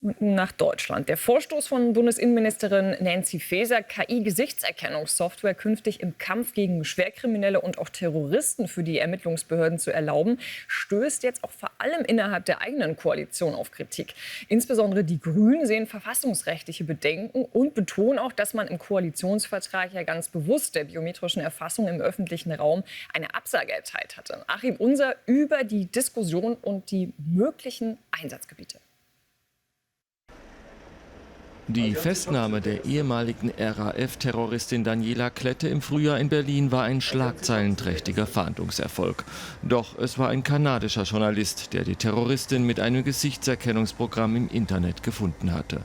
Nach Deutschland. Der Vorstoß von Bundesinnenministerin Nancy Faeser, KI-Gesichtserkennungssoftware künftig im Kampf gegen Schwerkriminelle und auch Terroristen für die Ermittlungsbehörden zu erlauben, stößt jetzt auch vor allem innerhalb der eigenen Koalition auf Kritik. Insbesondere die Grünen sehen verfassungsrechtliche Bedenken und betonen auch, dass man im Koalitionsvertrag ja ganz bewusst der biometrischen Erfassung im öffentlichen Raum eine Absage erteilt hatte. Achim Unser über die Diskussion und die möglichen Einsatzgebiete. Die Festnahme der ehemaligen RAF-Terroristin Daniela Klette im Frühjahr in Berlin war ein schlagzeilenträchtiger Fahndungserfolg. Doch es war ein kanadischer Journalist, der die Terroristin mit einem Gesichtserkennungsprogramm im Internet gefunden hatte.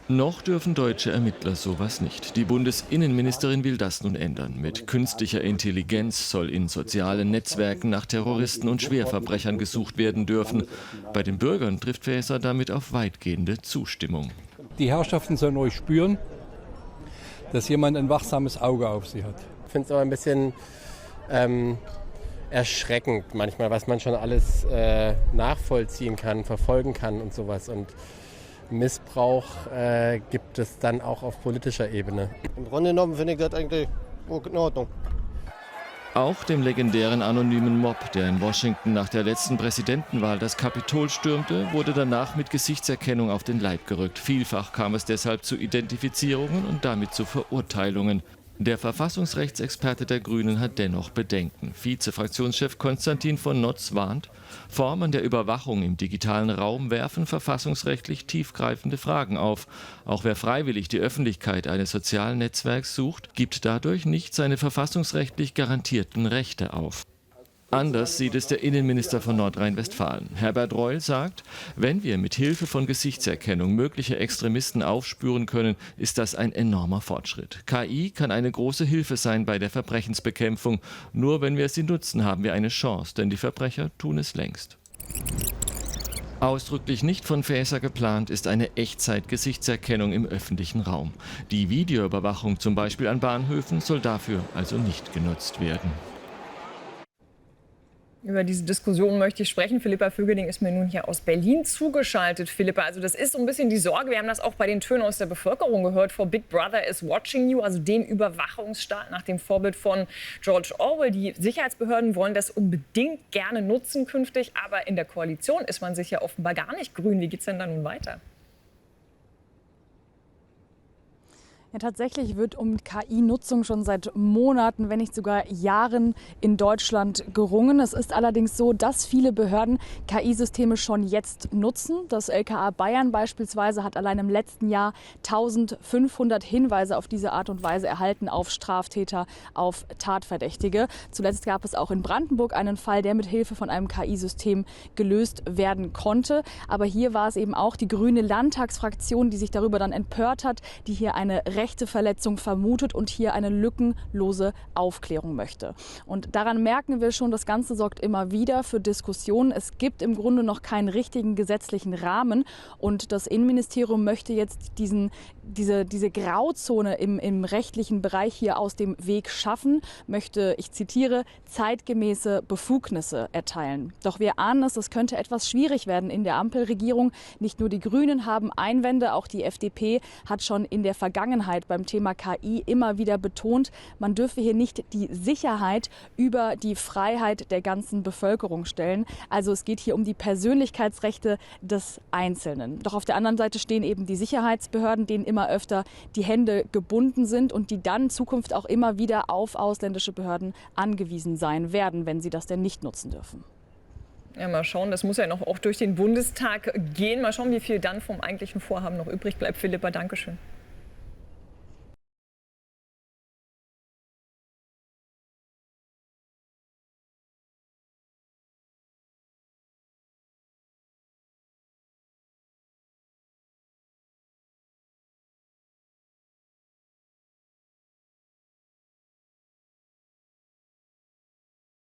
Noch dürfen deutsche Ermittler sowas nicht. Die Bundesinnenministerin will das nun ändern. Mit künstlicher Intelligenz soll in sozialen Netzwerken nach Terroristen und Schwerverbrechern gesucht werden dürfen. Bei den Bürgern trifft Faeser damit auf weitgehende Zustimmung. Die Herrschaften sollen euch spüren, dass jemand ein wachsames Auge auf sie hat. Ich finde es aber ein bisschen erschreckend manchmal, was man schon alles nachvollziehen kann, verfolgen kann und sowas. Und Missbrauch gibt es dann auch auf politischer Ebene. Im Grunde genommen finde ich das eigentlich in Ordnung. Auch dem legendären anonymen Mob, der in Washington nach der letzten Präsidentenwahl das Kapitol stürmte, wurde danach mit Gesichtserkennung auf den Leib gerückt. Vielfach kam es deshalb zu Identifizierungen und damit zu Verurteilungen. Der Verfassungsrechtsexperte der Grünen hat dennoch Bedenken. Vize-Fraktionschef Konstantin von Notz warnt, Formen der Überwachung im digitalen Raum werfen verfassungsrechtlich tiefgreifende Fragen auf. Auch wer freiwillig die Öffentlichkeit eines sozialen Netzwerks sucht, gibt dadurch nicht seine verfassungsrechtlich garantierten Rechte auf. Anders sieht es der Innenminister von Nordrhein-Westfalen. Herbert Reul sagt, wenn wir mit Hilfe von Gesichtserkennung mögliche Extremisten aufspüren können, ist das ein enormer Fortschritt. KI kann eine große Hilfe sein bei der Verbrechensbekämpfung. Nur wenn wir sie nutzen, haben wir eine Chance, denn die Verbrecher tun es längst. Ausdrücklich nicht von Faeser geplant ist eine Echtzeit-Gesichtserkennung im öffentlichen Raum. Die Videoüberwachung zum Beispiel an Bahnhöfen soll dafür also nicht genutzt werden. Über diese Diskussion möchte ich sprechen. Philippa Vögeling ist mir nun hier aus Berlin zugeschaltet. Philippa, also das ist so ein bisschen die Sorge. Wir haben das auch bei den Tönen aus der Bevölkerung gehört. For Big Brother is watching you, also dem Überwachungsstaat nach dem Vorbild von George Orwell. Die Sicherheitsbehörden wollen das unbedingt gerne nutzen künftig. Aber in der Koalition ist man sich ja offenbar gar nicht grün. Wie geht es denn da nun weiter? Ja, tatsächlich wird um KI-Nutzung schon seit Monaten, wenn nicht sogar Jahren in Deutschland gerungen. Es ist allerdings so, dass viele Behörden KI-Systeme schon jetzt nutzen. Das LKA Bayern beispielsweise hat allein im letzten Jahr 1500 Hinweise auf diese Art und Weise erhalten auf Straftäter, auf Tatverdächtige. Zuletzt gab es auch in Brandenburg einen Fall, der mit Hilfe von einem KI-System gelöst werden konnte. Aber hier war es eben auch die grüne Landtagsfraktion, die sich darüber dann empört hat, die hier eine Rechteverletzung vermutet und hier eine lückenlose Aufklärung möchte. Und daran merken wir schon, das Ganze sorgt immer wieder für Diskussionen. Es gibt im Grunde noch keinen richtigen gesetzlichen Rahmen und das Innenministerium möchte jetzt diese Grauzone im rechtlichen Bereich hier aus dem Weg schaffen, möchte, ich zitiere, zeitgemäße Befugnisse erteilen. Doch wir ahnen es, könnte etwas schwierig werden in der Ampelregierung. Nicht nur die Grünen haben Einwände, auch die FDP hat schon in der Vergangenheit beim Thema KI immer wieder betont, man dürfe hier nicht die Sicherheit über die Freiheit der ganzen Bevölkerung stellen. Also es geht hier um die Persönlichkeitsrechte des Einzelnen. Doch auf der anderen Seite stehen eben die Sicherheitsbehörden, denen immer öfter die Hände gebunden sind und die dann in Zukunft auch immer wieder auf ausländische Behörden angewiesen sein werden, wenn sie das denn nicht nutzen dürfen. Ja, mal schauen, das muss ja noch auch durch den Bundestag gehen. Mal schauen, wie viel dann vom eigentlichen Vorhaben noch übrig bleibt. Philippa, Dankeschön.